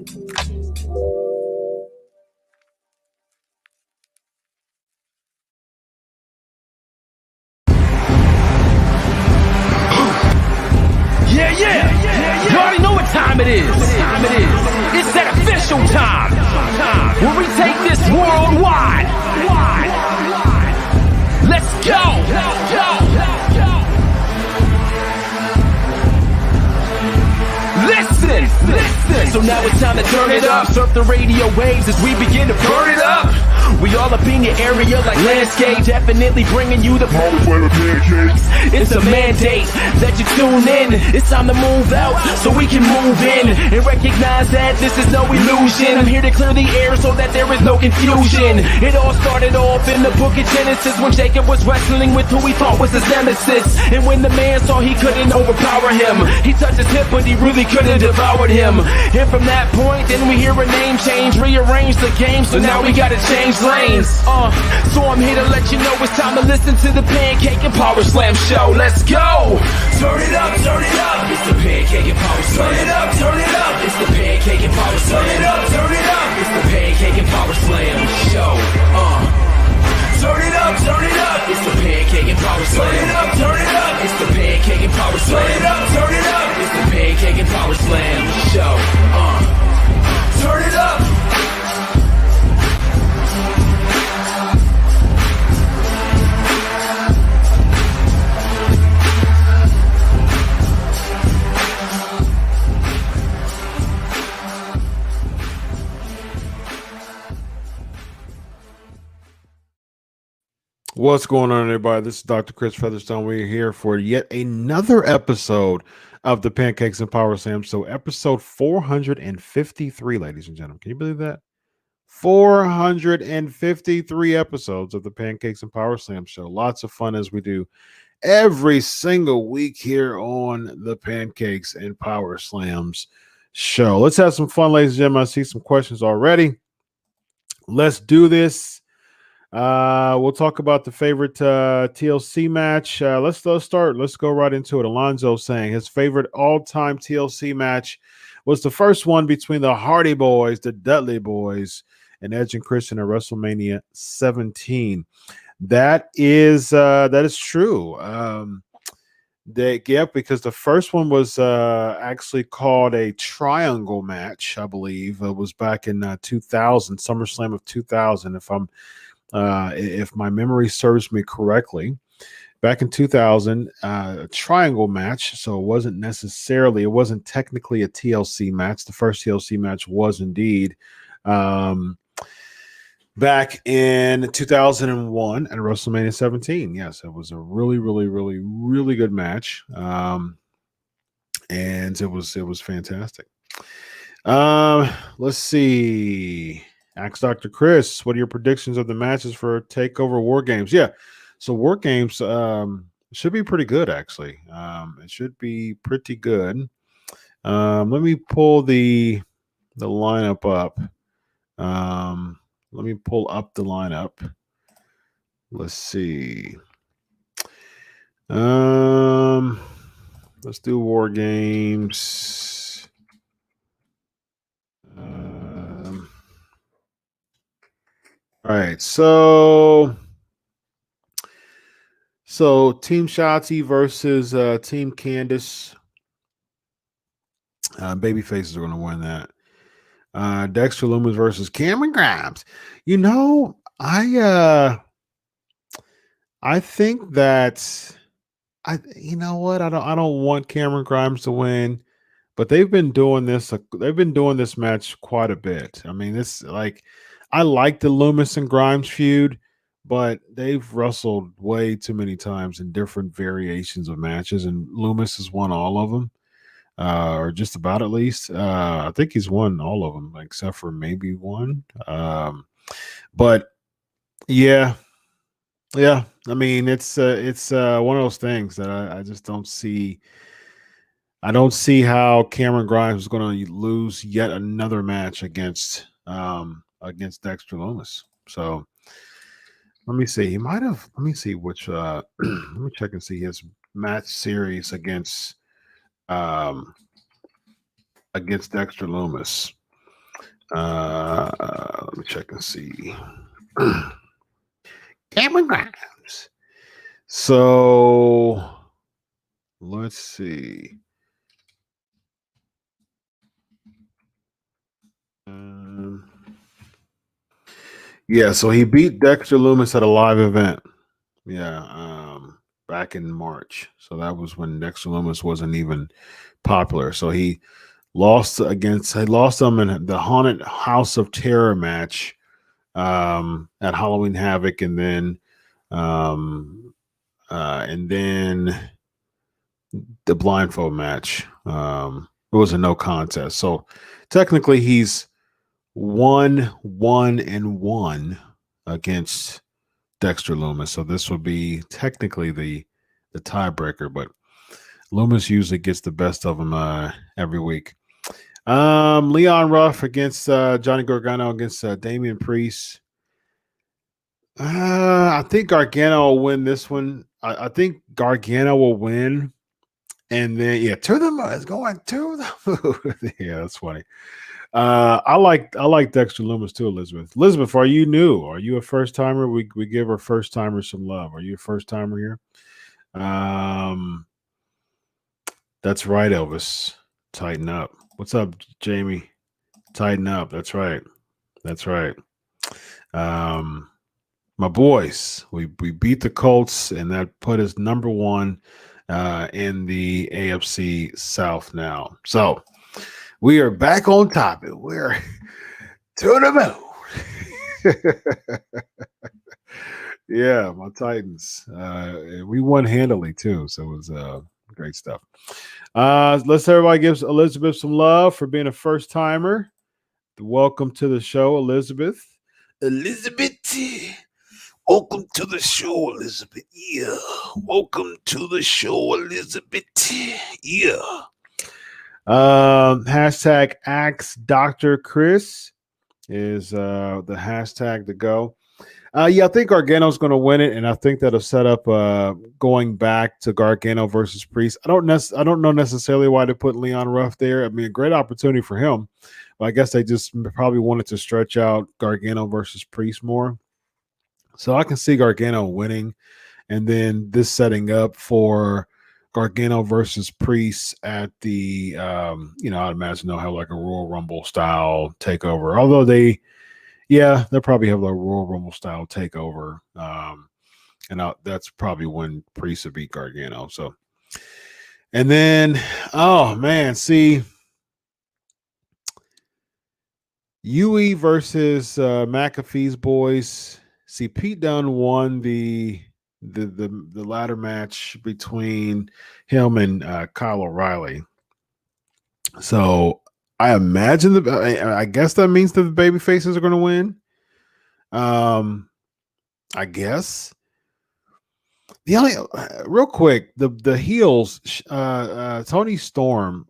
Yeah. You already know what time it is. It's that official time. Where we take this worldwide. Let's go. Listen. So now it's time to turn it up. Surf the radio waves as we begin to burn it up. We all up in your area like landscape, definitely bringing you the pancakes. It's a mandate that you tune in. It's time to move out so we can move in and recognize that this is no illusion. I'm here to clear the air so that there is no confusion. It all started off in the book of Genesis when Jacob was wrestling with who he thought was his nemesis. And when the man saw he couldn't overpower him, he touched his hip but he really couldn't devour him. And from that point, then we hear a name change, rearrange the game, so now we gotta change lanes. So I'm here to let you know it's time to listen to the Pancake and Power Slam show. Let's go! Turn it up. It's the Pancake and Power Slam. Turn it up. It's the Pancake and Power Slam. Turn it up. It's the Pancake and Power Slam show. Turn it up. It's the Pancake and Power Slam. Turn it up. It's the Pancake and Power Slam. Turn it up. It's the Pancake and Power Slam show. Turn it up. What's going on, everybody? This is Dr. Chris Featherstone. We're here for yet another episode of the Pancakes and Powerslams. So episode 453, ladies and gentlemen. Can you believe that? 453 episodes of the Pancakes and Powerslams show. Lots of fun as we do every single week here on the Pancakes and Powerslams show. Let's have some fun, ladies and gentlemen. I see some questions already. Let's do this. We'll talk about the favorite TLC match. Let's start. Let's go right into it. Alonzo saying his favorite all-time TLC match was the first one between the Hardy Boys, the Dudley Boys, and Edge and Christian at WrestleMania 17. That is true. Because the first one was actually called a triangle match, I believe. It was back in 2000, SummerSlam of 2000, if my memory serves me correctly. Back in 2000, a triangle match, so it wasn't technically a TLC match. The first TLC match was indeed back in 2001 at WrestleMania 17. Yes, it was a really, really, really, really good match, and it was fantastic. Let's see. Ask Dr. Chris, what are your predictions of the matches for TakeOver War Games? Yeah, so War Games should be pretty good, actually. It should be pretty good. Let me pull the lineup up. Let me pull up the lineup. Let's see. Let's do War Games. All right, so Team Shotzi versus Team Candice. Babyfaces are going to win that. Dexter Lumis versus Cameron Grimes. You know, I think that you know what? I don't want Cameron Grimes to win, but they've been doing this match quite a bit. I mean, I like the Lumis and Grimes feud, but they've wrestled way too many times in different variations of matches, and Lumis has won all of them, or just about at least. I think he's won all of them, except for maybe one. But yeah. I mean, it's one of those things that I just don't see. I don't see how Cameron Grimes is going to lose yet another match against Dexter Lumis. So let me see. He might have. Let me see which. Let me check and see his match series against Dexter Lumis. Let me check and see. Cameron Grimes. So let's see. Yeah, so he beat Dexter Lumis at a live event. Yeah, back in March. So that was when Dexter Lumis wasn't even popular. So he lost him in the Haunted House of Terror match at Halloween Havoc, and then the blindfold match. It was a no contest. So technically he's 1-1-1 against Dexter Lumis. So this would be technically the tiebreaker, but Lumis usually gets the best of him every week. Leon Ruff against Johnny Gargano against Damian Priest. I think Gargano will win this one. I think Gargano will win. And then to the moon. It's going to the moon. Yeah, that's funny. I like Dexter Lumis too, Elizabeth. Elizabeth, are you new? Are you a first timer? We give our first timers some love. Are you a first timer here? That's right, Elvis. Tighten up. What's up, Jamie? Tighten up. That's right. That's right. My boys, we beat the Colts, and that put us number one in the AFC South now. So we are back on top. We're to the moon. Yeah, my Titans. We won handily too, so it was great stuff. Let's everybody give Elizabeth some love for being a first timer. Welcome to the show, Elizabeth. Elizabeth, welcome to the show, Elizabeth. Yeah, welcome to the show, Elizabeth. Yeah. Hashtag Axe Dr. Chris is the hashtag to go. I think Gargano's going to win it, and I think that'll set up going back to Gargano versus Priest. I don't know necessarily why they put Leon Ruff there. I mean, a great opportunity for him, but I guess they just probably wanted to stretch out Gargano versus Priest more. So I can see Gargano winning, and then this setting up for Gargano versus Priest at the I'd imagine they'll have like a Royal Rumble style takeover. Although they'll probably have a Royal Rumble style takeover. That's probably when Priest will beat Gargano. So, and then, oh man, see, Yui versus McAfee's boys. See, Pete Dunne won the ladder match between him and Kyle O'Reilly. So I imagine I guess that means that the baby faces are going to win. I guess. The only real quick, the heels, Tony Storm,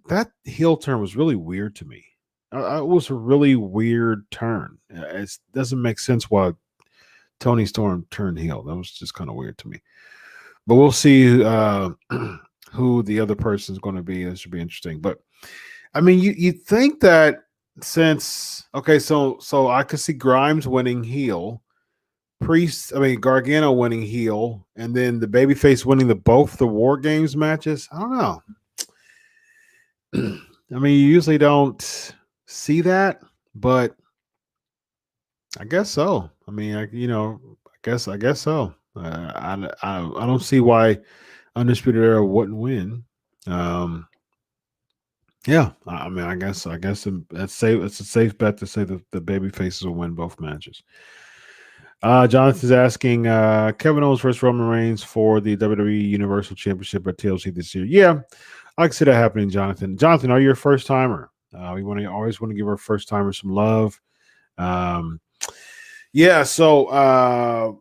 that heel turn was really weird to me. It was a really weird turn. It doesn't make sense why Tony Storm turned heel. That was just kind of weird to me. But we'll see who the other person is going to be. This should be interesting. But I mean, you think that since so I could see Grimes winning heel, Gargano winning heel, and then the babyface winning both the War Games matches. I don't know. I mean, you usually don't see that, but I guess so. I mean, I guess so. I don't see why Undisputed Era wouldn't win. Yeah, I mean, I guess that's safe. It's a safe bet to say that the baby faces will win both matches. Jonathan's asking Kevin Owens versus Roman Reigns for the WWE Universal Championship at TLC this year. Yeah, I can see that happening, Jonathan. Jonathan, are you a first timer? We always want to give our first timers some love. Yeah, so I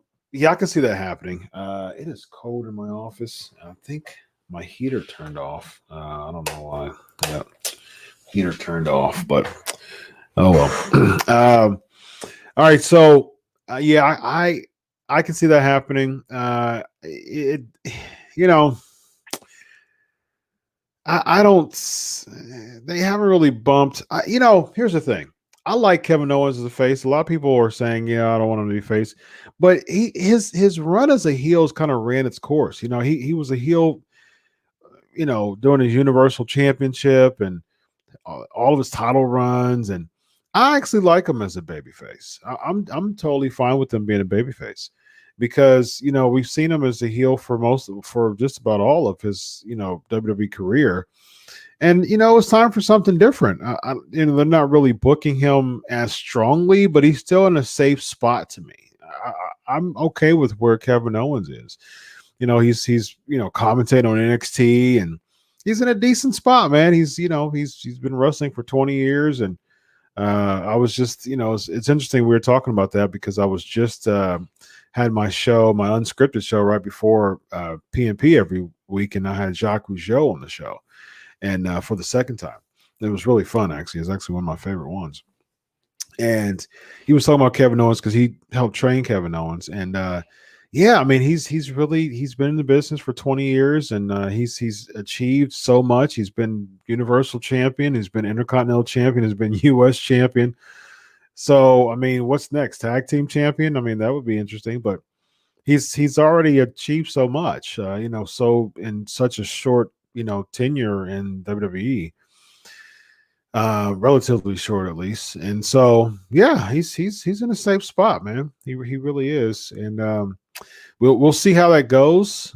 can see that happening. It is cold in my office. I think my heater turned off. I don't know why. Yeah, heater turned off, but oh well. All right, so I can see that happening. I don't. They haven't really bumped. Here's the thing. I like Kevin Owens as a face. A lot of people are saying, yeah, I don't want him to be face, but his run as a heel has kind of ran its course. You know, he was a heel, you know, during his Universal Championship and all of his title runs, and I actually like him as a babyface. I'm totally fine with him being a babyface because you know we've seen him as a heel for just about all of his WWE career, and you know it's time for something different. You know they're not really booking him as strongly, but he's still in a safe spot to me. I'm okay with where Kevin Owens is. You know he's commentating on NXT and he's in a decent spot, man. He's been wrestling for 20 years, and I was just it's interesting we were talking about that because I was just had my unscripted show right before PNP every week, and I had Jacques Rougeau on the show, and for the second time, it was really fun. Actually, it's actually one of my favorite ones, and he was talking about Kevin Owens because he helped train Kevin Owens, and yeah, I mean, he's been in the business for 20 years, and he's achieved so much. He's been Universal Champion, he's been Intercontinental Champion, he's been U.S. Champion. So, I mean, what's next? Tag Team Champion? I mean, that would be interesting, but he's already achieved so much, so in such a short, tenure in WWE, relatively short at least. And so, yeah, he's in a safe spot, man. He really is, and we'll see how that goes,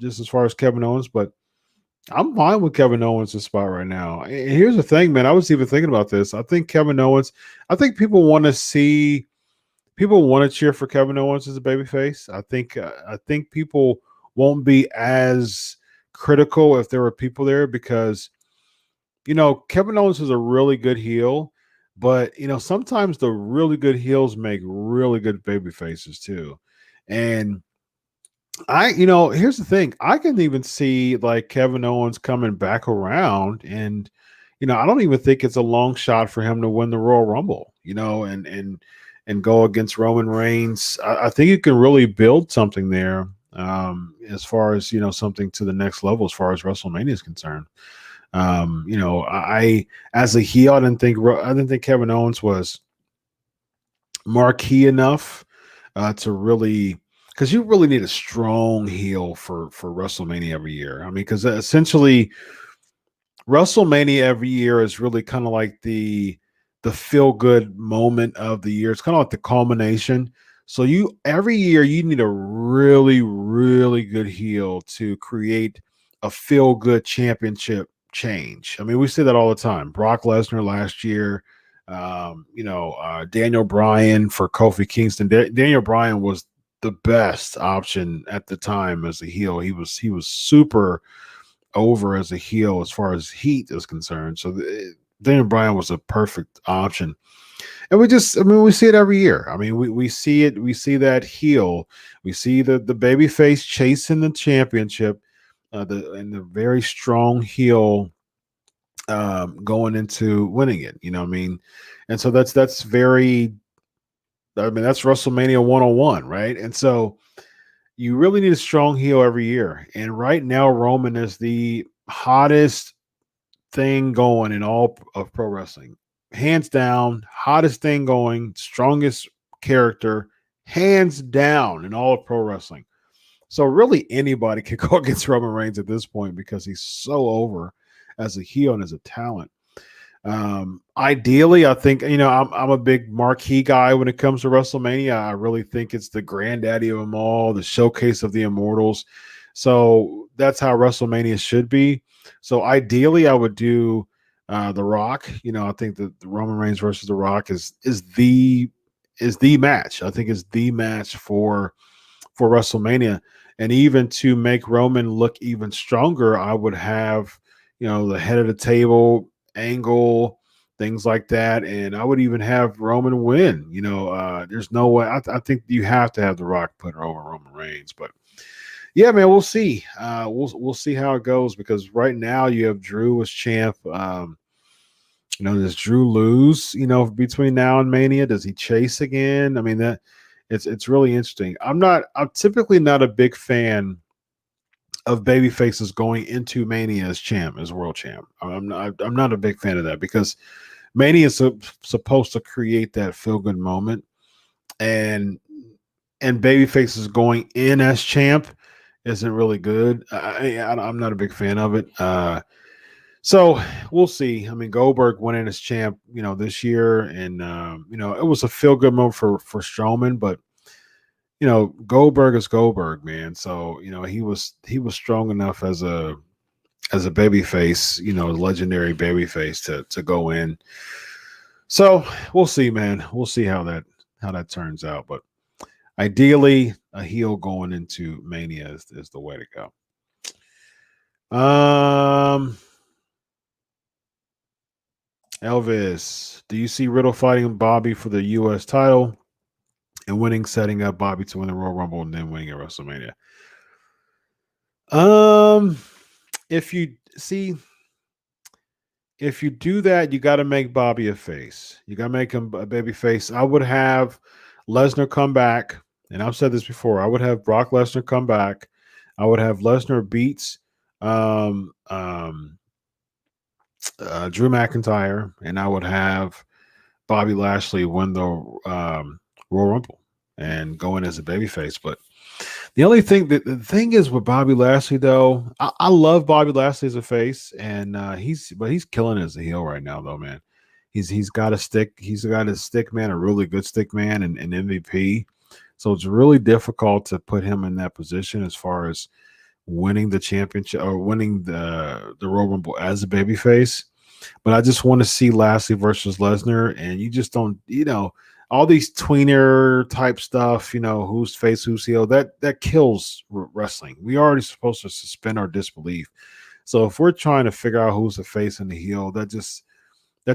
just as far as Kevin Owens, but I'm fine with Kevin Owens' spot right now. And here's the thing, man. I was even thinking about this. I think people want to cheer for Kevin Owens as a babyface. I think people won't be as critical if there were people there because, Kevin Owens is a really good heel, but, sometimes the really good heels make really good baby faces too. And here's the thing. I can even see like Kevin Owens coming back around and, I don't even think it's a long shot for him to win the Royal Rumble, and go against Roman Reigns. I think you can really build something there, as far as, something to the next level as far as WrestleMania is concerned. I as a heel, I didn't think Kevin Owens was marquee enough to really, because you really need a strong heel for WrestleMania every year. I mean, because essentially WrestleMania every year is really kind of like the feel good moment of the year. It's kind of like the culmination. So every year you need a really, really good heel to create a feel good championship change. I mean, we say that all the time. Brock Lesnar last year, Daniel Bryan for Kofi Kingston. Daniel Bryan was the best option at the time as a heel. He was super over as a heel as far as heat is concerned. So Daniel Bryan was a perfect option. And we see it every year. I mean, we see it. We see that heel. We see the baby face chasing the championship, and the very strong heel going into winning it. You know what I mean? And so that's WrestleMania 101, right? And so you really need a strong heel every year. And right now, Roman is the hottest thing going in all of pro wrestling. Hands down, hottest thing going, strongest character, hands down in all of pro wrestling. So really anybody can go against Roman Reigns at this point because he's so over as a heel and as a talent. Ideally, I think, I'm a big marquee guy when it comes to WrestleMania. I really think it's the granddaddy of them all, the showcase of the immortals. So that's how WrestleMania should be. So ideally, I would do The Rock. I think that the Roman Reigns versus The Rock is the match. I think it's the match for WrestleMania. And even to make Roman look even stronger, I would have, the head of the table angle, things like that. And I would even have Roman win. There's no way. I think you have to have The Rock put over Roman Reigns. But yeah, man, we'll see. We'll see how it goes because right now you have Drew as champ. Does Drew lose, between now and Mania? Does he chase again? I mean, that it's really interesting. I'm typically not a big fan of baby faces going into Mania as world champ. I'm not a big fan of that because Mania is supposed to create that feel good moment, and babyface is going in as champ isn't really good. I'm not a big fan of it. So we'll see. I mean, Goldberg went in as champ, this year, and it was a feel good moment for Strowman, but Goldberg is Goldberg, man. So he was strong enough as a baby face, legendary baby face to go in. So we'll see, man. We'll see how that turns out. But ideally, a heel going into Mania is the way to go. Elvis, do you see Riddle fighting Bobby for the U.S. title and winning, setting up Bobby to win the Royal Rumble and then winning at WrestleMania? If you do that, you got to make Bobby a face. You got to make him a baby face. I would have Lesnar come back, and I've said this before. I would have Brock Lesnar come back. I would have Lesnar beats Drew McIntyre, and I would have Bobby Lashley win the Royal Rumble and go in as a babyface. But the thing is with Bobby Lashley, though, I love Bobby Lashley as a face, and he's killing as a heel right now, though, man. He's got a stick. He's got a stick man, a really good stick man, and MVP. So it's really difficult to put him in that position as far as winning the championship or winning the Royal Rumble as a babyface. But I just want to see Lashley versus Lesnar, and you just don't, all these tweener type stuff, who's face, who's heel, that kills wrestling. We already supposed to suspend our disbelief. So if we're trying to figure out who's the face and the heel, that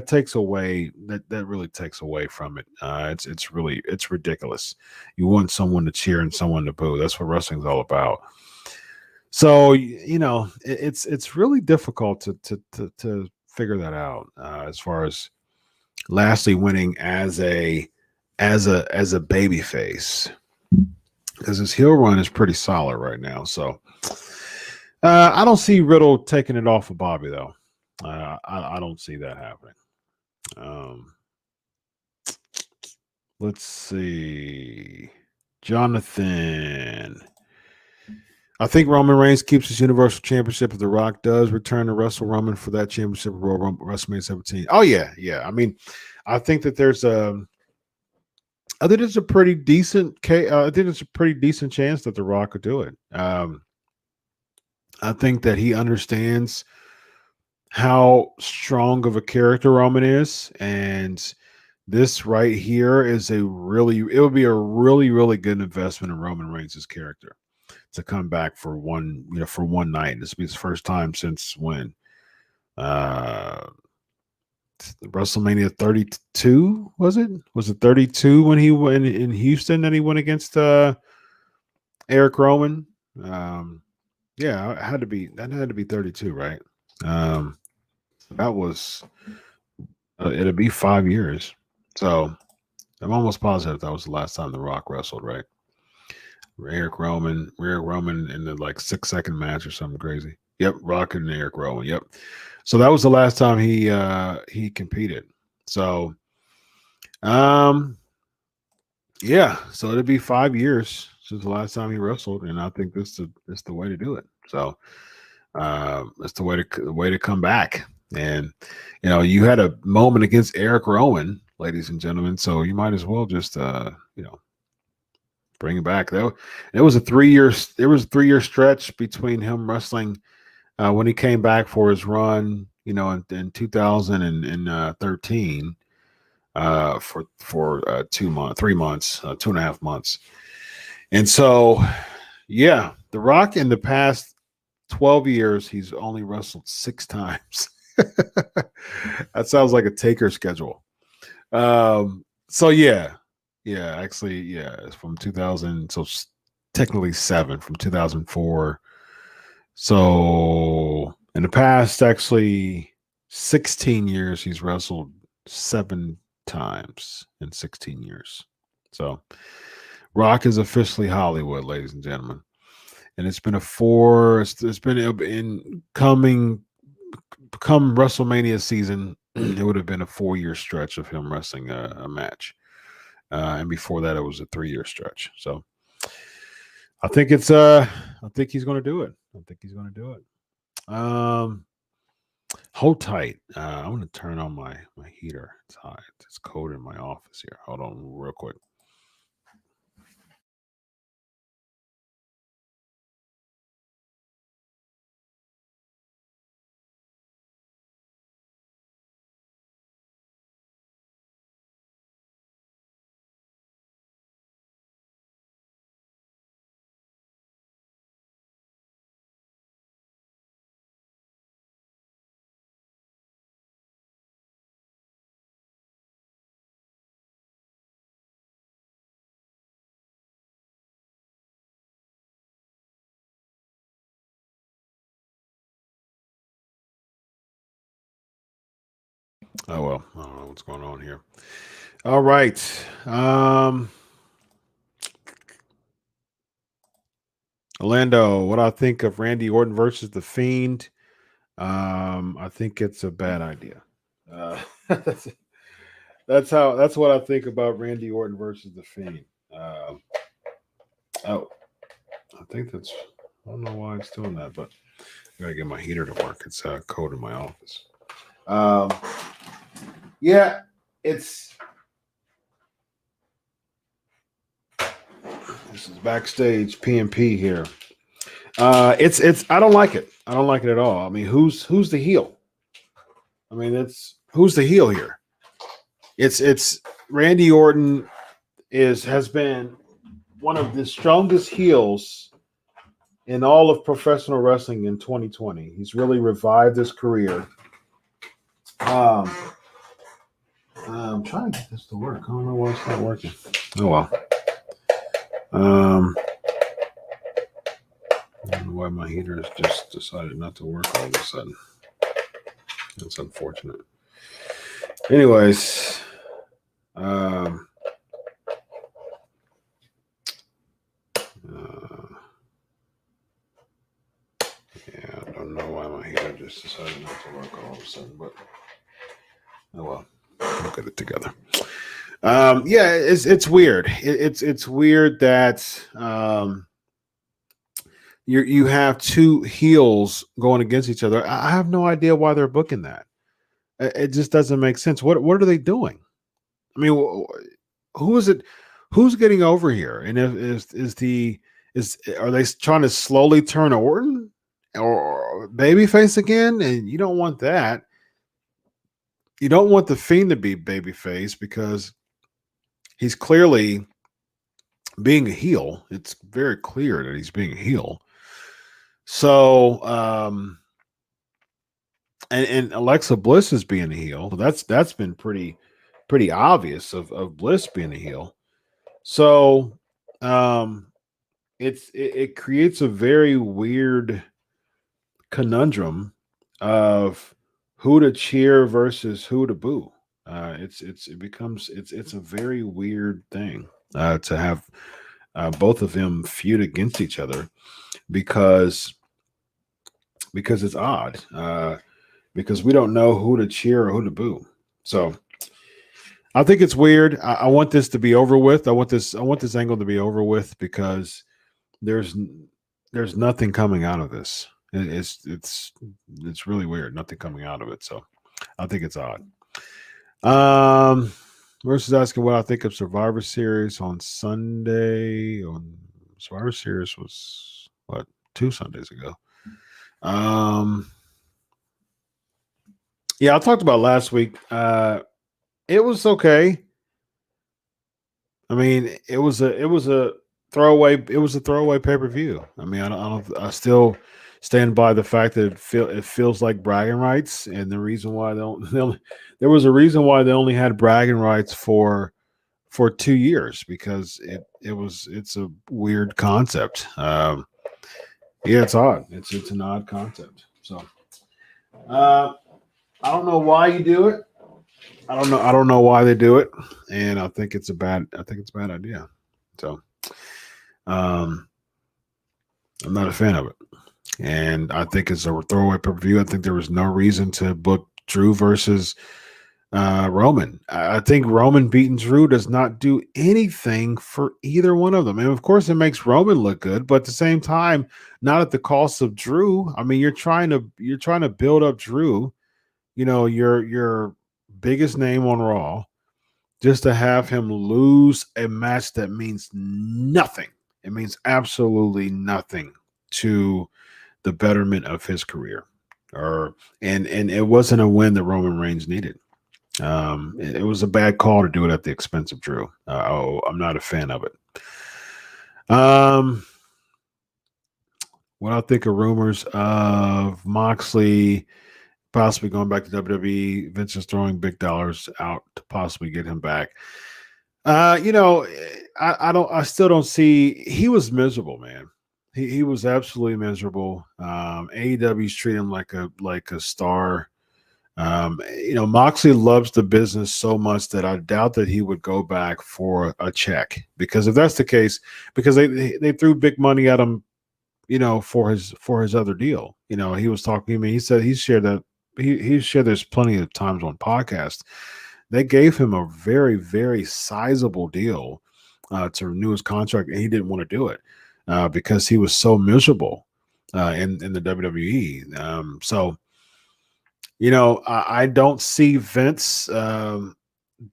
takes away, that really takes away from it. It's ridiculous. You want someone to cheer and someone to boo. That's what wrestling's all about. So it's really difficult to figure that out as far as Lashley winning as a baby face, because his heel run is pretty solid right now. So I don't see Riddle taking it off of Bobby, though. I don't see that happening. Let's see. Jonathan. I think Roman Reigns keeps his Universal Championship if The Rock does return to Wrestle Roman for that championship at Royal Rumble, WrestleMania 17. Oh, yeah. I mean, I think that there's a pretty decent chance that The Rock could do it. I think that he understands how strong of a character Roman is, and this right here is it would be a really, really good investment in Roman Reigns' character to come back for one night. This will be his first time since when? WrestleMania 32, was it? Was it 32 when he went in Houston that he went against Eric Rowan? Yeah, that had to be 32, right? That was it'll be 5 years. So I'm almost positive that was the last time The Rock wrestled, right? Eric Rowan in the 6-second match or something crazy. Yep, Rock and Eric Rowan. Yep. So that was the last time he competed. So, yeah. So it'll be 5 years since the last time he wrestled, and I think this is the way to do it. So, that's the way to come back. And you had a moment against Eric Rowan, ladies and gentlemen. So you might as well just bring it back. Though it was a 3-year stretch between him wrestling when he came back for his run, in 2013 for 3 months, 2.5 months. And so, yeah, The Rock in the past 12 years, he's only wrestled 6 times. That sounds like a taker schedule. So yeah, actually, yeah, it's from 2000, so technically 7 from 2004. So in the past, actually 16 years, he's wrestled 7 times in 16 years. So Rock is officially Hollywood, ladies and gentlemen. And it's been come WrestleMania season, it would have been a 4-year stretch of him wrestling a match. And before that, it was a 3-year stretch. So I think he's going to do it. Hold tight. I'm going to turn on my heater. It's hot. It's cold in my office here. Hold on real quick. Oh, well, I don't know what's going on here. All right. Orlando, what I think of Randy Orton versus The Fiend. I think it's a bad idea. That's what I think about Randy Orton versus The Fiend. I think I don't know why it's doing that, but I gotta get my heater to work. It's cold in my office. Yeah, this is backstage PMP here. It's I don't like it. I don't like it at all. I mean, who's the heel? I mean, who's the heel here? It's Randy Orton has been one of the strongest heels in all of professional wrestling in 2020. He's really revived his career. I'm trying to get this to work. I don't know why it's not working. Oh well. I don't know why my heater has just decided not to work all of a sudden. That's unfortunate. Anyways, yeah, I don't know why my heater just decided not to work all of a sudden, but oh well, we'll get it together. Yeah, it's weird. It's weird that you have two heels going against each other. I have no idea why they're booking that. It just doesn't make sense. What are they doing? I mean, who is it? Who's getting over here? And are they trying to slowly turn Orton or babyface again? And you don't want that. You don't want the Fiend to be babyface because he's clearly being a heel. It's very clear that he's being a heel. So, and Alexa Bliss is being a heel. That's been pretty obvious of Bliss being a heel. So, it creates a very weird conundrum of who to cheer versus who to boo. It's a very weird thing to have both of them feud against each other because it's odd because we don't know who to cheer or who to boo. So I think it's weird. I want this to be over with. I want this angle to be over with because there's nothing coming out of this. It's really weird. Nothing coming out of it. So I think it's odd. Versus asking what I think of Survivor Series on Sunday. On Survivor Series was 2 Sundays ago. Yeah, I talked about last week. It was okay. I mean, it was a throwaway pay-per-view. I mean, I still stand by the fact that it feels like bragging rights, and the reason why there was a reason why they only had bragging rights for 2 years because it's a weird concept. Yeah, it's odd. It's an odd concept. So I don't know why you do it. I don't know why they do it, and I think it's a bad idea. So I'm not a fan of it. And I think it's a throwaway pay-per-view. I think there was no reason to book Drew versus Roman. I think Roman beating Drew does not do anything for either one of them. And of course, it makes Roman look good, but at the same time, not at the cost of Drew. I mean, you're trying to build up Drew, your biggest name on Raw, just to have him lose a match that means nothing. It means absolutely nothing to the betterment of his career. And it wasn't a win that Roman Reigns needed. It was a bad call to do it at the expense of Drew. I'm not a fan of it. What I think of rumors of Moxley possibly going back to WWE, Vince is throwing big dollars out to possibly get him back. I still don't see. He was miserable, man. He was absolutely miserable. AEW's treating him like a star. Moxley loves the business so much that I doubt that he would go back for a check, because if that's the case, because they threw big money at him, for his other deal. He was talking. I mean, he said he shared that he shared this plenty of times on podcasts. They gave him a very, very sizable deal to renew his contract, and he didn't want to do it because he was so miserable in the WWE. So. I don't see Vince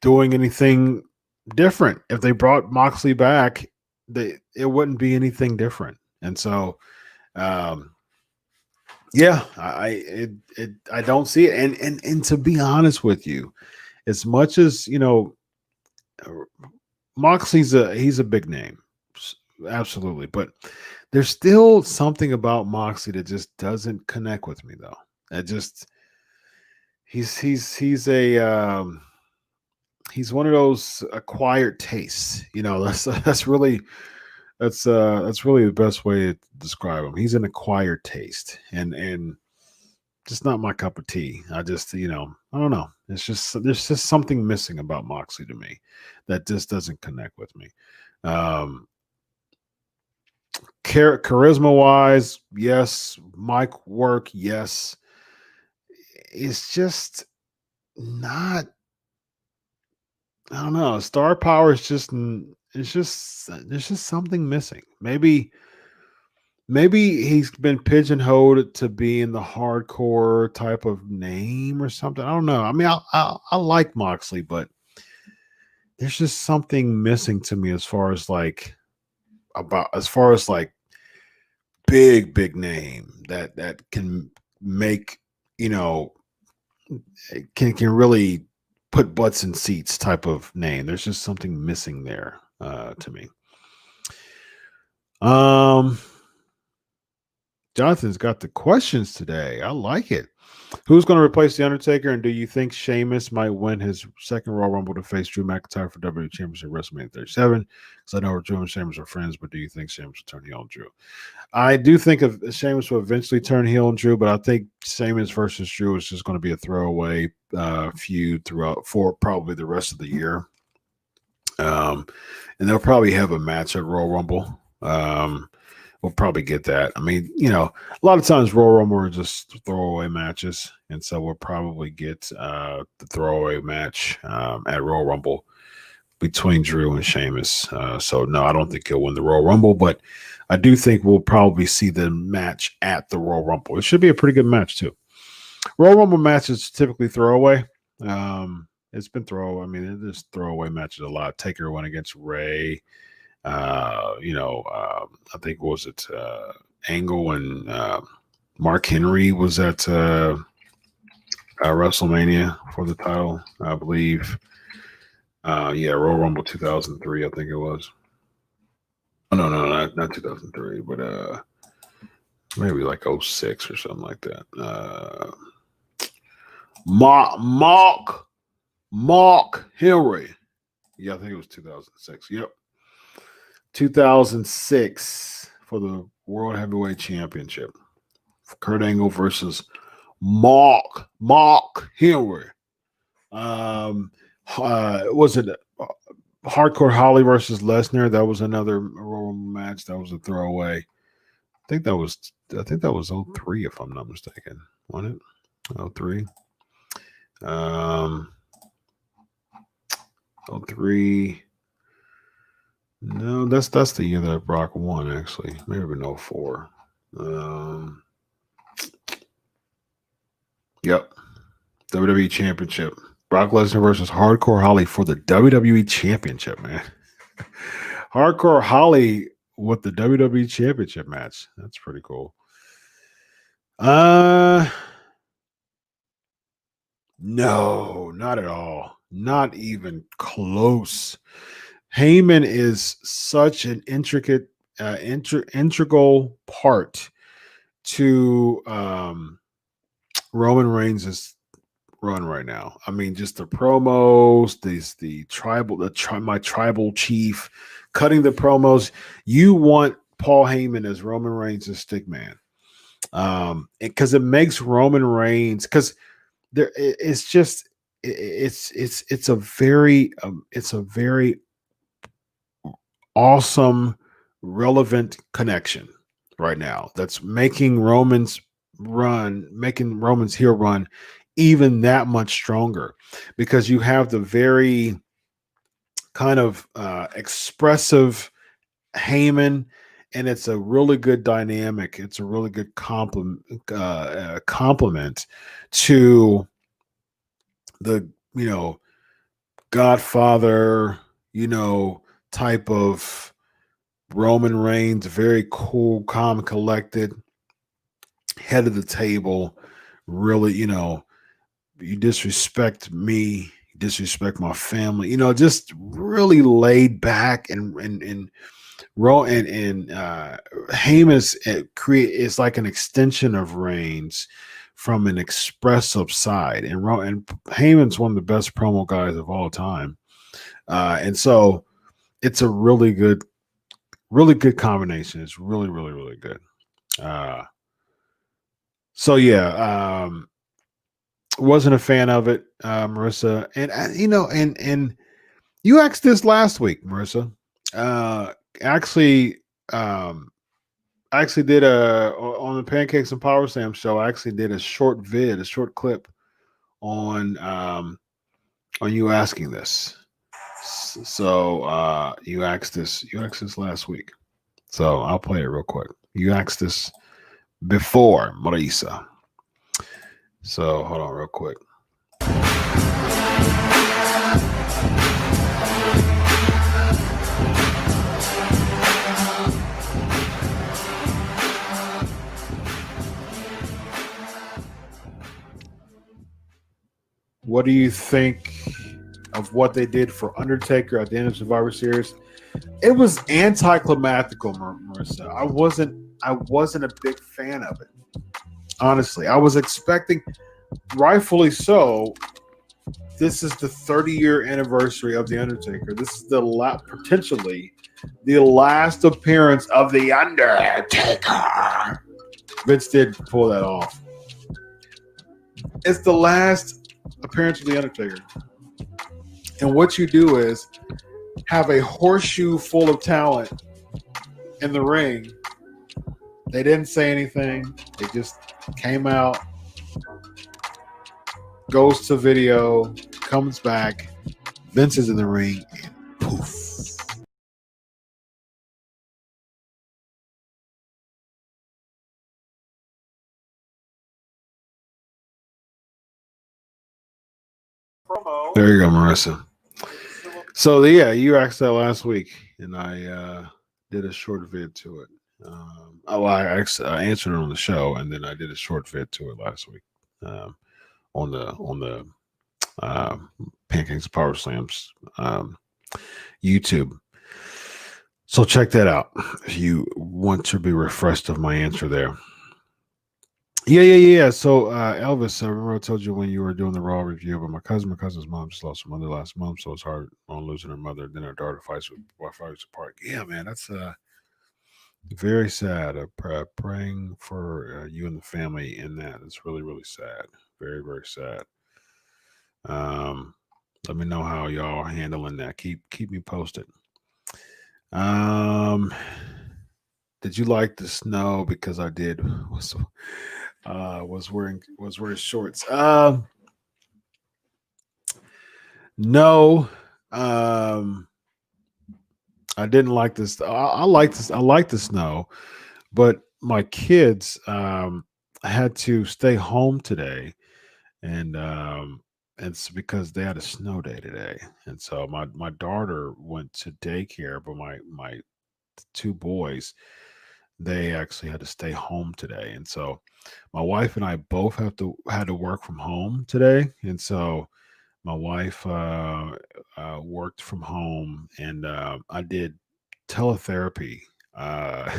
doing anything different. If they brought Moxley back, it wouldn't be anything different. And so, I don't see it. And to be honest with you, as much as Moxley's he's a big name, absolutely, but there's still something about Moxley that just doesn't connect with me, though. He's one of those acquired tastes. That's really the best way to describe him. He's an acquired taste, and just not my cup of tea. I just I don't know. It's just there's just something missing about Moxley to me that just doesn't connect with me. Charisma wise, yes. Mic work, yes. It's just not. I don't know. Star power is just. It's just. There's just something missing. Maybe he's been pigeonholed to be in the hardcore type of name or something. I don't know. I mean, I like Moxley, but there's just something missing to me as far as big name that can make can really put butts in seats type of name. There's just something missing there to me. Jonathan's got the questions today. I like it. Who's going to replace The Undertaker, and do you think Sheamus might win his second Royal Rumble to face Drew McIntyre for WWE Championship WrestleMania 37? Because I know Drew and Sheamus are friends, but do you think Sheamus will turn heel on Drew? I do think Sheamus will eventually turn heel on Drew, but I think Sheamus versus Drew is just going to be a throwaway feud for probably the rest of the year. And they'll probably have a match at Royal Rumble. We'll probably get that. I mean, a lot of times Royal Rumble are just throwaway matches, and so we'll probably get the throwaway match at Royal Rumble between Drew and Sheamus. So no, I don't think he'll win the Royal Rumble, but I do think we'll probably see the match at the Royal Rumble. It should be a pretty good match too. Royal Rumble matches typically throwaway. It's been throwaway. I mean, there's throwaway matches a lot. Taker went against Ray. I think was it Angle and Mark Henry was at WrestleMania for the title, I believe. Royal Rumble 2003, I think it was. Oh, no, not 2003, but maybe like 06 or something like that. Mark Henry. Yeah, I think it was 2006. Yep. 2006 for the World Heavyweight Championship. Kurt Angle versus Mark Henry. Was it Hardcore Holly versus Lesnar? That was another Royal match. That was a throwaway. I think that was 03, if I'm not mistaken. Wasn't it? 03. 03. No, that's the year that Brock won, actually. Maybe in 04. Yep. WWE Championship. Brock Lesnar versus Hardcore Holly for the WWE Championship, man. Hardcore Holly with the WWE Championship match. That's pretty cool. No, not at all. Not even close. Heyman is such an intricate, integral part to Roman Reigns' run right now. I mean, just the promos, my tribal chief cutting the promos. You want Paul Heyman as Roman Reigns' stick man, because it makes Roman Reigns, because it's a very awesome, relevant connection right now that's making Roman's heel run even that much stronger, because you have the very kind of expressive Heyman, and it's a really good dynamic. It's a really good compliment to the Godfather type of Roman Reigns, very cool, calm, collected, head of the table. Really, you disrespect me, you disrespect my family. Just really laid back, and Heyman is like an extension of Reigns from an expressive side, and Heyman's one of the best promo guys of all time, and so it's a really good combination. It's really, really, really good. So yeah, wasn't a fan of it, Marissa, and and you asked this last week, Marissa. Actually did on the Pancakes and Powerslams show. I actually did a short clip on you asking this. So you asked this last week. So I'll play it real quick. You asked this before, Marisa. So hold on real quick. What do you think of what they did for Undertaker at the end of Survivor Series? It was anticlimactical, Marissa. I wasn't a big fan of it. Honestly, I was expecting, rightfully so. This is the 30-year anniversary of the Undertaker. This is potentially the last appearance of the Undertaker. Vince did pull that off. It's the last appearance of the Undertaker. And what you do is have a horseshoe full of talent in the ring. They didn't say anything. They just came out, goes to video, comes back. Vince is in the ring, and poof. There you go, Marissa. So yeah, you asked that last week, and I did a short vid to it. I answered it on the show, and then I did a short vid to it last week on the Pancakes and Powerslams YouTube. So check that out if you want to be refreshed of my answer there. Yeah. So Elvis, I remember I told you when you were doing the Raw review, but my cousin's mom just lost her mother last month, so it's hard on losing her mother. Then her daughter fights apart. Yeah, man, that's very sad. Praying for you and the family in that. It's really, really sad. Very, very sad. Let me know how y'all are handling that. Keep me posted. Did you like the snow? Because I did. Was wearing shorts. No. I didn't like this. I like this. I like the snow, but my kids had to stay home today, and it's because they had a snow day today, and so my daughter went to daycare, but my two boys, they actually had to stay home today, and so my wife and I both had to work from home today, and so my wife worked from home, and I did teletherapy uh,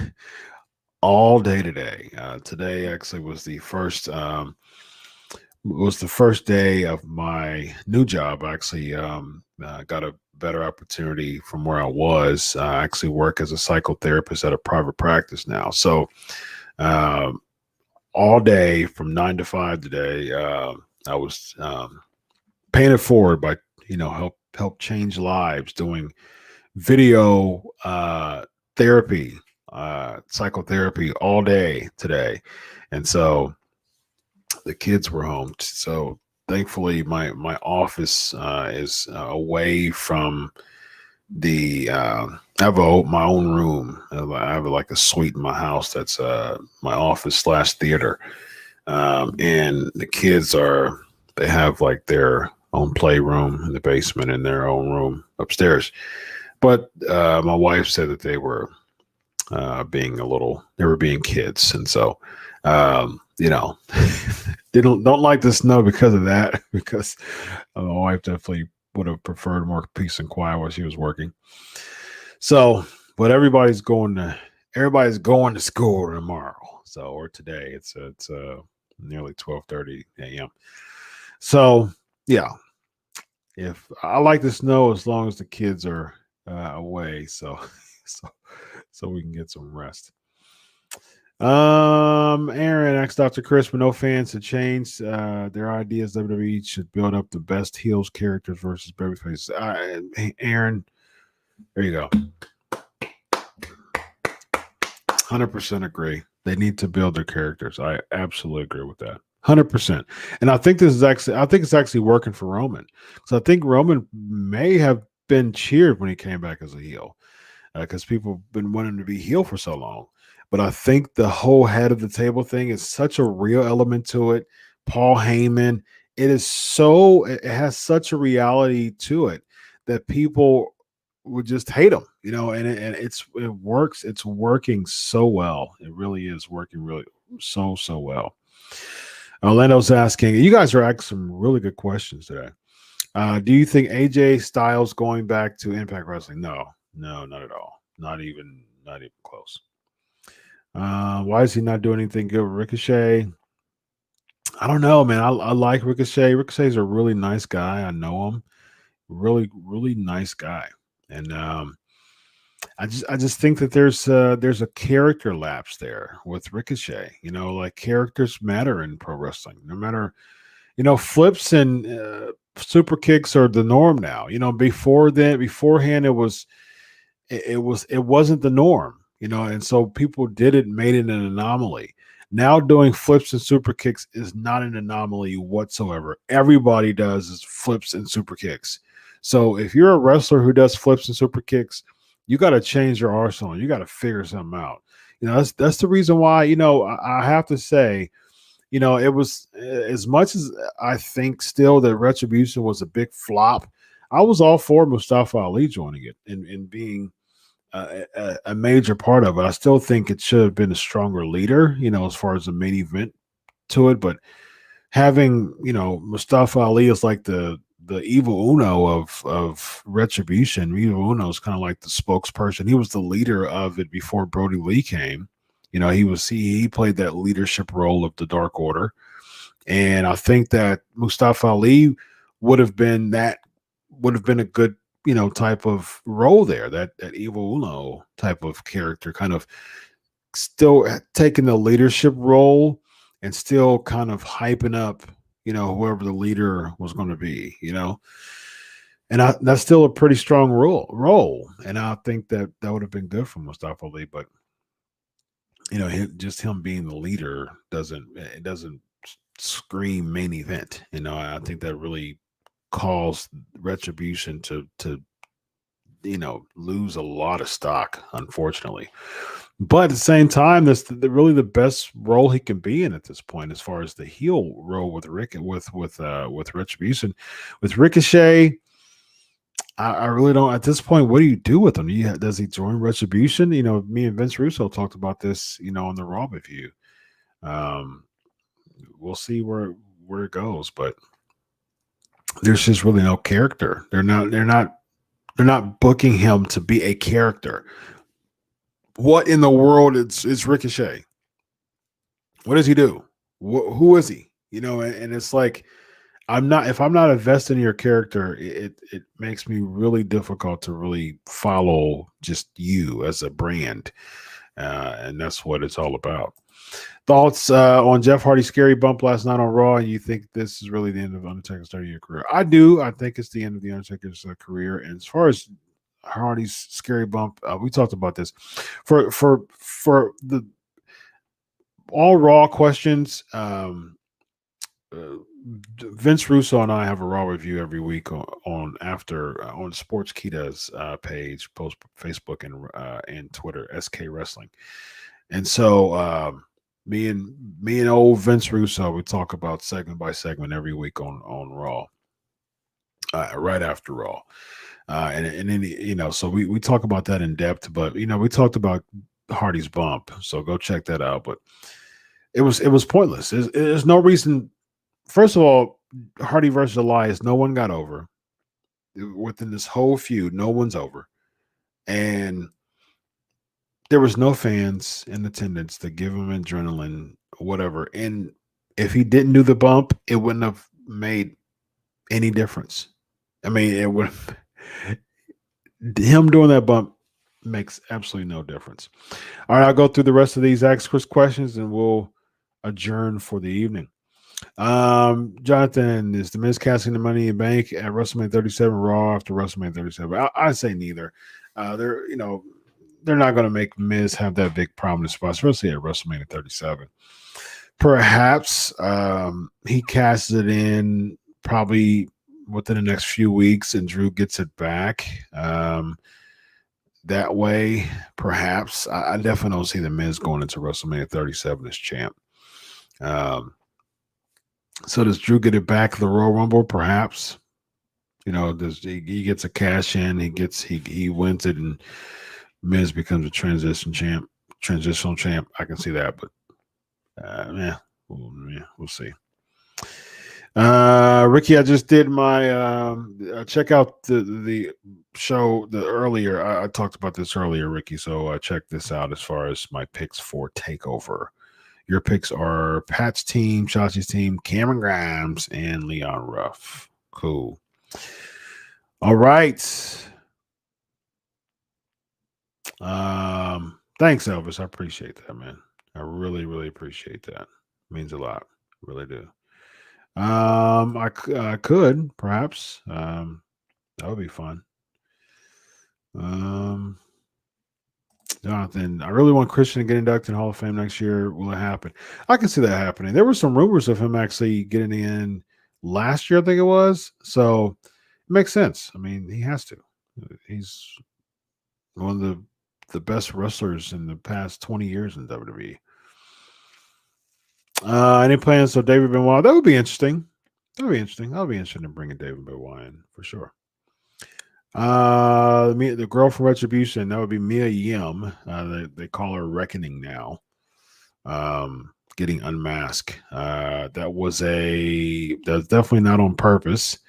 all day today. Today actually was the first day of my new job. I actually got a better opportunity from where I was. I actually work as a psychotherapist at a private practice now. So um, all day from 9 to 5 today, I was paying it forward by help change lives doing video therapy, psychotherapy all day today, and so the kids were home. So thankfully, my office is away from the. I have my own room. I have like a suite in my house that's my office / theater, and the kids they have like their own playroom in the basement and their own room upstairs. But my wife said that they were they were being kids, and so don't like the snow because of that. Because my wife definitely would have preferred more peace and quiet while she was working. So, but everybody's going to school tomorrow. So, or today, it's nearly 12:30 a.m. So, yeah, if I like the snow as long as the kids are away, so so so we can get some rest. Aaron asked Dr. Chris, but no fans to change their ideas. WWE should build up the best heels characters versus babyface. Aaron, there you go. 100% agree. They need to build their characters. I absolutely agree with that. 100%. And I think it's actually working for Roman. So I think Roman may have been cheered when he came back as a heel because people have been wanting to be heel for so long. But I think the whole head of the table thing is such a real element to it. Paul Heyman, it has such a reality to it that people would just hate him, and it works. It's working so well. It really is working really so well. Orlando's asking, you guys are asking some really good questions today. Do you think AJ Styles going back to Impact Wrestling? No, not at all. Not even close. Why is he not doing anything good with Ricochet? I don't know, man. I like Ricochet. Ricochet's a really nice guy. I know him. Really, really nice guy. And I just think that there's a character lapse there with Ricochet. Like characters matter in pro wrestling. No matter, flips and super kicks are the norm now. Beforehand it wasn't the norm. And so people made it an anomaly. Now doing flips and super kicks is not an anomaly whatsoever. Everybody does is flips and super kicks. So if you're a wrestler who does flips and super kicks, you got to change your arsenal. You got to figure something out. That's the reason why, I have to say, it was as much as I think still that Retribution was a big flop. I was all for Mustafa Ali joining it and being a major part of it. I still think it should have been a stronger leader, as far as the main event to it. But having, Mustafa Ali is like the evil Uno of Retribution. Evil Uno is kind of like the spokesperson. He was the leader of it before Brody Lee came. He played that leadership role of the Dark Order. And I think that Mustafa Ali would have been a good, type of role there, that evil Uno type of character, kind of still taking the leadership role and still kind of hyping up, whoever the leader was going to be, and that's still a pretty strong role. And I think that would have been good for Mustafa Ali, but just him being the leader doesn't scream main event. I think that really caused Retribution to lose a lot of stock, unfortunately. But at the same time, that's really the best role he can be in at this point, as far as the heel role with Retribution, with Ricochet. I really don't at this point. What do you do with him? Does he join Retribution? Me and Vince Russo talked about this, on the Raw review. We'll see where it goes, but there's just really no character. They're not booking him to be a character. What in the world is Ricochet? What does he do? Who is he? And it's like, if I'm not invested in your character, it makes me really difficult to really follow just you as a brand. And that's what it's all about. Thoughts on Jeff Hardy's scary bump last night on Raw? You think this is really the end of Undertaker's 30-year career? I do. I think it's the end of the Undertaker's career. And as far as Hardy's scary bump, we talked about this for the all Raw questions. Vince Russo and I have a Raw review every week on Sportskeeta's page, post Facebook and Twitter, SK Wrestling. And so me and old Vince Russo, we talk about segment by segment every week on Raw, right after Raw. And then, so we talk about that in depth, but we talked about Hardy's bump, so go check that out. But it was pointless. There's no reason. First of all, Hardy versus Elias, no one got over within this whole feud. No one's over, and there was no fans in attendance to give him adrenaline, whatever. And if he didn't do the bump, it wouldn't have made any difference. I mean, it would. Him doing that bump makes absolutely no difference. All right, I'll go through the rest of these Ask Chris questions, and we'll adjourn for the evening. Jonathan, is the Miz casting the Money in Bank at WrestleMania 37 Raw after WrestleMania 37? I say neither. They're not going to make Miz have that big prominent spot, especially at WrestleMania 37. Perhaps he casts it in probably within the next few weeks, and Drew gets it back. That way, perhaps. I definitely don't see the Miz going into WrestleMania 37 as champ. So does Drew get it back at the Royal Rumble? Perhaps. He gets a cash in, he wins it, and Miz becomes a transitional champ. I can see that, but we'll see. Ricky, I just did my check out the show earlier. I talked about this earlier, Ricky. So check this out as far as my picks for TakeOver. Your picks are Pat's team, Shotzi's team, Cameron Grimes, and Leon Ruff. Cool. All right. Thanks, Elvis. I appreciate that, man. I really, really appreciate that. It means a lot. Really do. I could perhaps. That would be fun. Jonathan, I really want Christian to get inducted in Hall of Fame next year. Will it happen? I can see that happening. There were some rumors of him actually getting in last year, I think it was. So it makes sense. I mean, he has to. He's one of the best wrestlers in the past 20 years in WWE. Any plans for David Benoit? That would be interesting. I'll be interested in bringing David Benoit in for sure. The girl from Retribution, that would be Mia Yim. They call her Reckoning now. Getting unmasked. That was definitely not on purpose.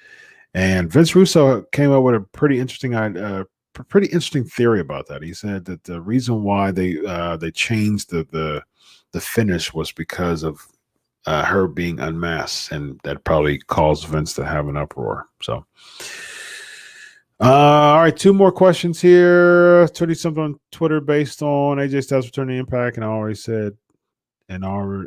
And Vince Russo came up with a pretty interesting theory about that. He said that the reason why they changed the finish was because of her being unmasked, and that probably caused Vince to have an uproar. So, all right, 2 more questions here. 20 something on Twitter based on AJ Styles returning to Impact, and I already said no,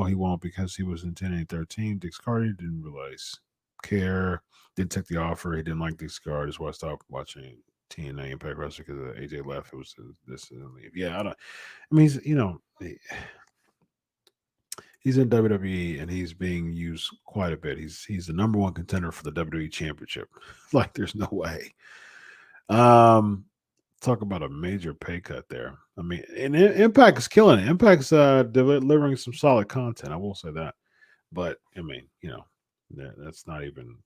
he won't, because he was in 10-13. Dick Carter didn't realize care, didn't take the offer. He didn't like Dick Carter. That's why I stopped watching TNA Impact Wrestling, because AJ left. It was this and leave. Yeah, he's he's in WWE and he's being used quite a bit. He's the number 1 contender for the WWE Championship. Like, there's no way. Talk about a major pay cut there. I mean, and Impact is killing it. Impact's delivering some solid content. I will say that. But I mean, that's not even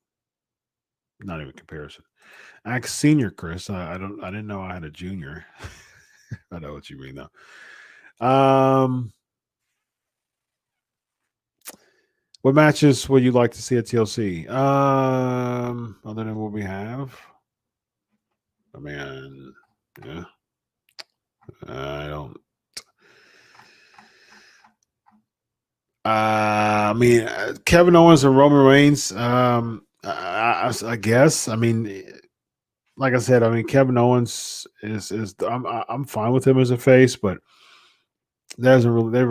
comparison. Ask senior Chris. I didn't know I had a junior. I know what you mean though. What matches would you like to see at TLC? Other than what we have. I mean, yeah. I don't. Kevin Owens and Roman Reigns. I guess. I mean, like I said, I mean, Kevin Owens is I'm fine with him as a face, but there's a really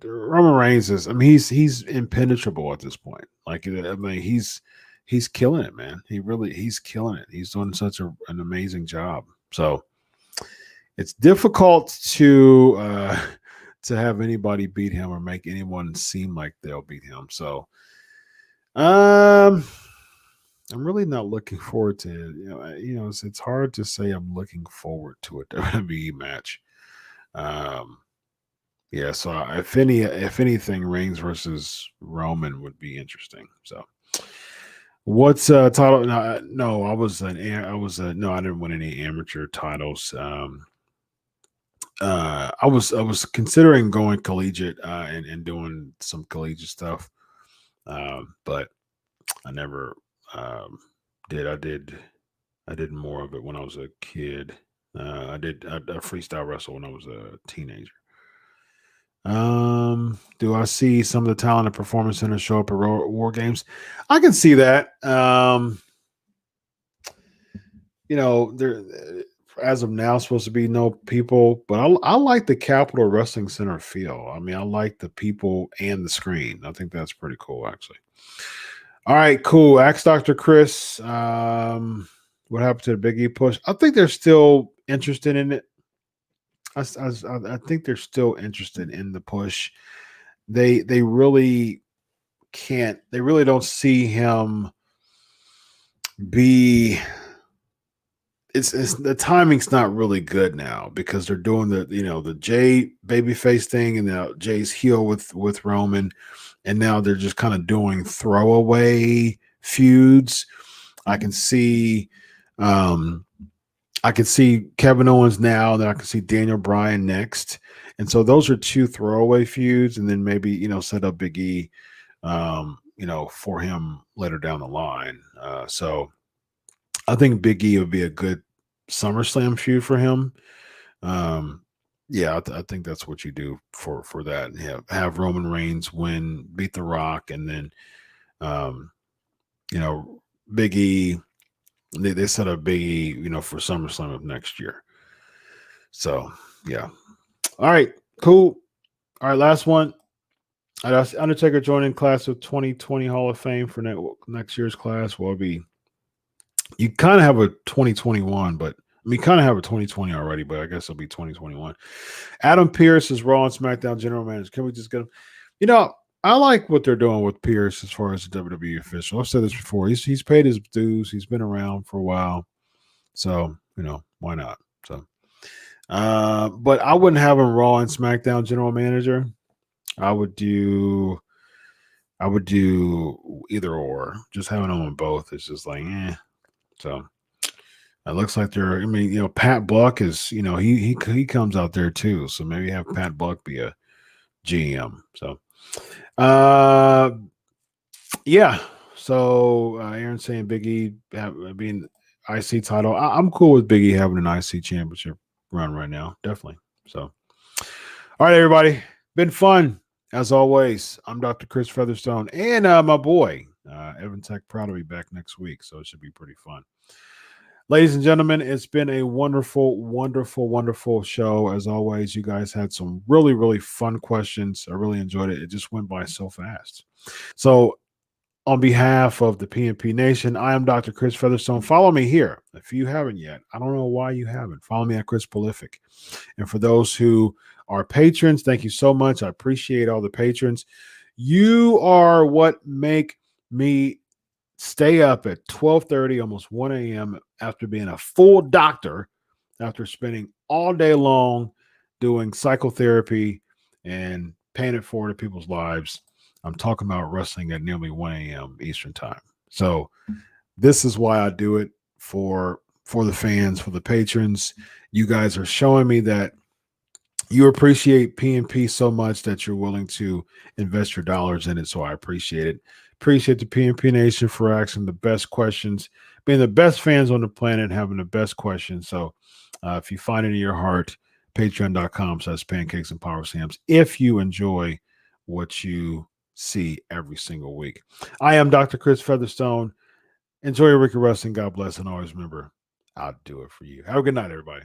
Roman Reigns is. I mean, he's impenetrable at this point. Like, I mean, he's killing it, man. He's killing it. He's doing such an amazing job. So it's difficult to have anybody beat him or make anyone seem like they'll beat him. So, I'm really not looking forward to it's hard to say I'm looking forward to a WWE match. Yeah. So if anything, Reigns versus Roman would be interesting. So, what's title? No, I didn't win any amateur titles. I was considering going collegiate and doing some collegiate stuff, but I never did. I did more of it when I was a kid. I freestyle wrestle when I was a teenager. Do I see some of the talent and performance centers show up at War Games? I can see that. There as of now supposed to be no people, but I like the Capitol Wrestling Center feel. I mean, I like the people and the screen. I think that's pretty cool, actually. All right, cool. Ask Dr. Chris. What happened to the Big E push? I think they're still interested in it. I think they're still interested in the push. They really can't. They really don't see him be. It's the timing's not really good now because they're doing the Jay babyface thing, and now Jay's heel with Roman, and now they're just kind of doing throwaway feuds. I can see Kevin Owens now, then I can see Daniel Bryan next, and so those are two throwaway feuds, and then maybe set up Big E, for him later down the line. So I think Big E would be a good SummerSlam feud for him. Yeah, I think that's what you do for that. And have Roman Reigns beat The Rock, and then Big E. They set up Big E, for SummerSlam of next year. So yeah. All right, cool. All right, last one. Undertaker joining class of 2020 Hall of Fame for next year's class will be. You kind of have a 2021, but kind of have a 2020 already, but I guess it'll be 2021. Adam Pearce is Raw and SmackDown general manager. Can we just get him? I like what they're doing with Pearce as far as the WWE official. I've said this before. He's paid his dues. He's been around for a while. So, why not? So, but I wouldn't have him Raw and SmackDown general manager. I would do either or. Just having them on both is just like, eh. So it looks like they're. Pat Buck is. He comes out there too. So maybe have Pat Buck be a GM. So, yeah. So Aaron saying Big E being IC title. I'm cool with Big E having an IC championship run right now. Definitely. So, all right, everybody. Been fun as always. I'm Dr. Chris Featherstone and my boy Evan Tech. Proud to be back next week. So it should be pretty fun. Ladies and gentlemen, it's been a wonderful, wonderful, wonderful show. As always, you guys had some really, really fun questions. I really enjoyed it. It just went by so fast. So on behalf of the PNP Nation, I am Dr. Chris Featherstone. Follow me here. If you haven't yet, I don't know why you haven't. Follow me at Chris Prolific. And for those who are patrons, thank you so much. I appreciate all the patrons. You are what make me stay up at 12:30, almost 1 a.m. after being a full doctor, after spending all day long doing psychotherapy and paying it forward to people's lives. I'm talking about wrestling at nearly 1 a.m. Eastern time. So this is why I do it for the fans, for the patrons. You guys are showing me that you appreciate PNP so much that you're willing to invest your dollars in it. So I appreciate it. Appreciate the PNP Nation for asking the best questions, being the best fans on the planet, having the best questions. So if you find it in your heart, patreon.com/pancakes and powerslams. If you enjoy what you see every single week. I am Dr. Chris Featherstone. Enjoy your week of wrestling. God bless. And always remember, I'll do it for you. Have a good night, everybody.